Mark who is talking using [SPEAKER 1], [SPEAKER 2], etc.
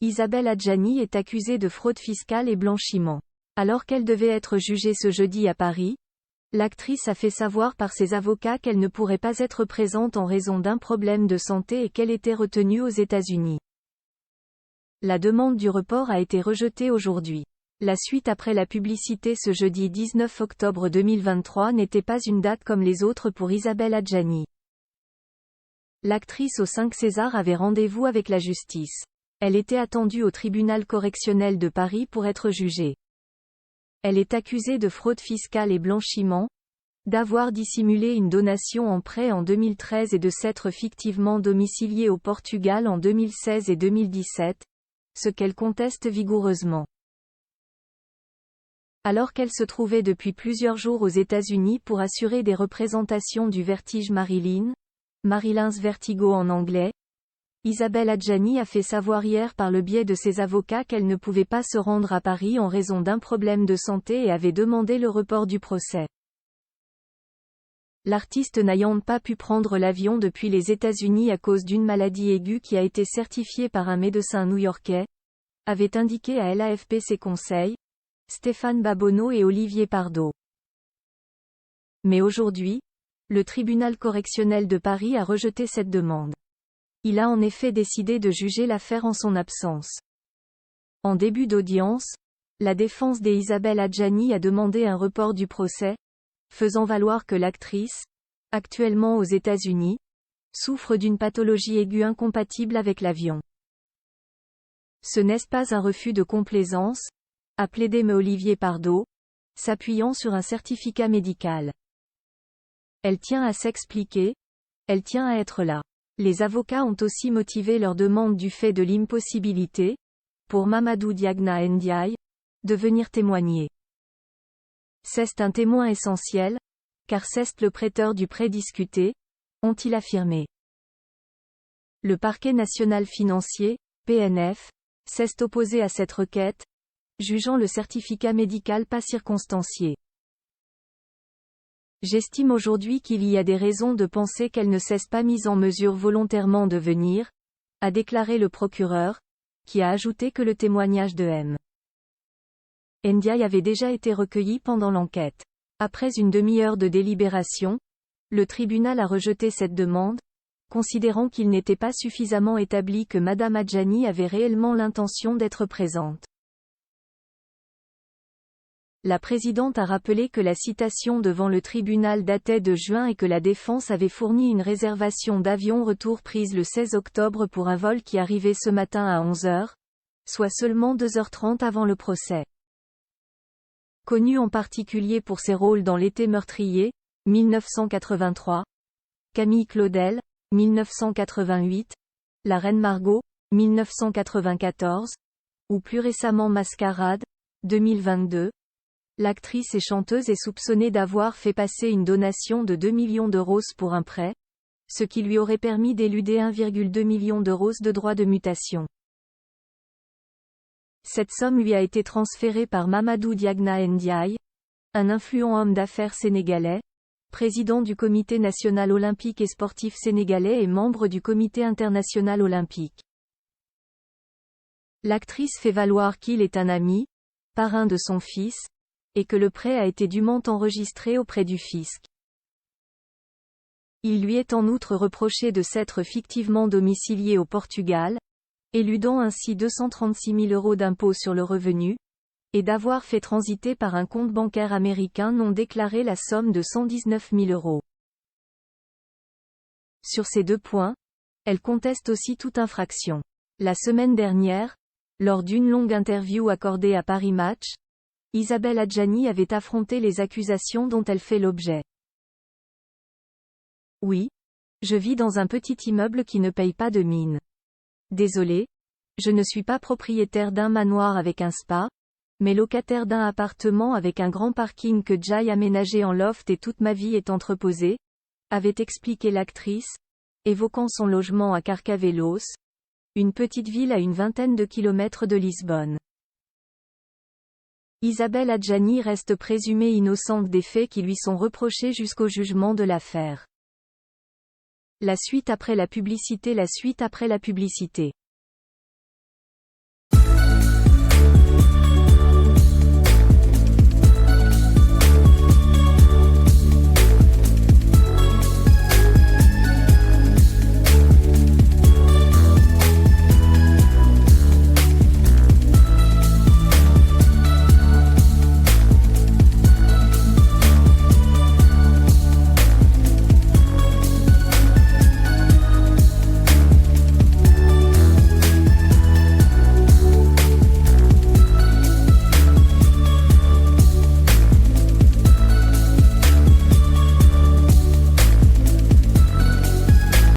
[SPEAKER 1] Isabelle Adjani est accusée de fraude fiscale et blanchiment. Alors qu'elle devait être jugée ce jeudi à Paris, l'actrice a fait savoir par ses avocats qu'elle ne pourrait pas être présente en raison d'un problème de santé et qu'elle était retenue aux États-Unis. La demande du report a été rejetée aujourd'hui. La suite après la publicité ce jeudi 19 octobre 2023 n'était pas une date comme les autres pour Isabelle Adjani. L'actrice aux 5 Césars avait rendez-vous avec la justice. Elle était attendue au tribunal correctionnel de Paris pour être jugée. Elle est accusée de fraude fiscale et blanchiment, d'avoir dissimulé une donation en prêt en 2013 et de s'être fictivement domiciliée au Portugal en 2016 et 2017, ce qu'elle conteste vigoureusement. Alors qu'elle se trouvait depuis plusieurs jours aux États-Unis pour assurer des représentations du vertige Marilyn's Vertigo en anglais, Isabelle Adjani a fait savoir hier par le biais de ses avocats qu'elle ne pouvait pas se rendre à Paris en raison d'un problème de santé et avait demandé le report du procès. L'artiste n'ayant pas pu prendre l'avion depuis les États-Unis à cause d'une maladie aiguë qui a été certifiée par un médecin new-yorkais, avait indiqué à l'AFP ses conseils, Stéphane Babonneau et Olivier Pardo. Mais aujourd'hui, le tribunal correctionnel de Paris a rejeté cette demande. Il a en effet décidé de juger l'affaire en son absence. En début d'audience, la défense d'Isabelle Adjani a demandé un report du procès, faisant valoir que l'actrice, actuellement aux États-Unis, souffre d'une pathologie aiguë incompatible avec l'avion. Ce n'est pas un refus de complaisance, a plaidé Olivier Pardo, s'appuyant sur un certificat médical. Elle tient à s'expliquer, elle tient à être là. Les avocats ont aussi motivé leur demande du fait de l'impossibilité, pour Mamadou Diagna Ndiaye, de venir témoigner. C'est un témoin essentiel, car c'est le prêteur du prêt discuté, ont-ils affirmé. Le parquet national financier, PNF, s'est opposé à cette requête, jugeant le certificat médical pas circonstancié. J'estime aujourd'hui qu'il y a des raisons de penser qu'elle ne s'est pas mise en mesure volontairement de venir, a déclaré le procureur, qui a ajouté que le témoignage de M. Ndiaye avait déjà été recueilli pendant l'enquête. Après une demi-heure de délibération, le tribunal a rejeté cette demande, considérant qu'il n'était pas suffisamment établi que Madame Adjani avait réellement l'intention d'être présente. La présidente a rappelé que la citation devant le tribunal datait de juin et que la défense avait fourni une réservation d'avion retour prise le 16 octobre pour un vol qui arrivait ce matin à 11h, soit seulement 2h30 avant le procès. Connue en particulier pour ses rôles dans L'été meurtrier, 1983, Camille Claudel, 1988, La Reine Margot, 1994, ou plus récemment Mascarade, 2022, l'actrice et chanteuse est soupçonnée d'avoir fait passer une donation de 2 millions d'euros pour un prêt, ce qui lui aurait permis d'éluder 1,2 million d'euros de droits de mutation. Cette somme lui a été transférée par Mamadou Diagna Ndiaye, un influent homme d'affaires sénégalais, président du Comité national olympique et sportif sénégalais et membre du Comité international olympique. L'actrice fait valoir qu'il est un ami, parrain de son fils, et que le prêt a été dûment enregistré auprès du fisc. Il lui est en outre reproché de s'être fictivement domicilié au Portugal, éludant ainsi 236 000 euros d'impôt sur le revenu, et d'avoir fait transiter par un compte bancaire américain non déclaré la somme de 119 000 euros. Sur ces deux points, elle conteste aussi toute infraction. La semaine dernière, lors d'une longue interview accordée à Paris Match, Isabelle Adjani avait affronté les accusations dont elle fait l'objet. Oui, je vis dans un petit immeuble qui ne paye pas de mine. Désolée, je ne suis pas propriétaire d'un manoir avec un spa, mais locataire d'un appartement avec un grand parking que j'ai aménagé en loft et toute ma vie est entreposée, avait expliqué l'actrice, évoquant son logement à Carcavelos, une petite ville à une vingtaine de kilomètres de Lisbonne. Isabelle Adjani reste présumée innocente des faits qui lui sont reprochés jusqu'au jugement de l'affaire. La suite après la publicité.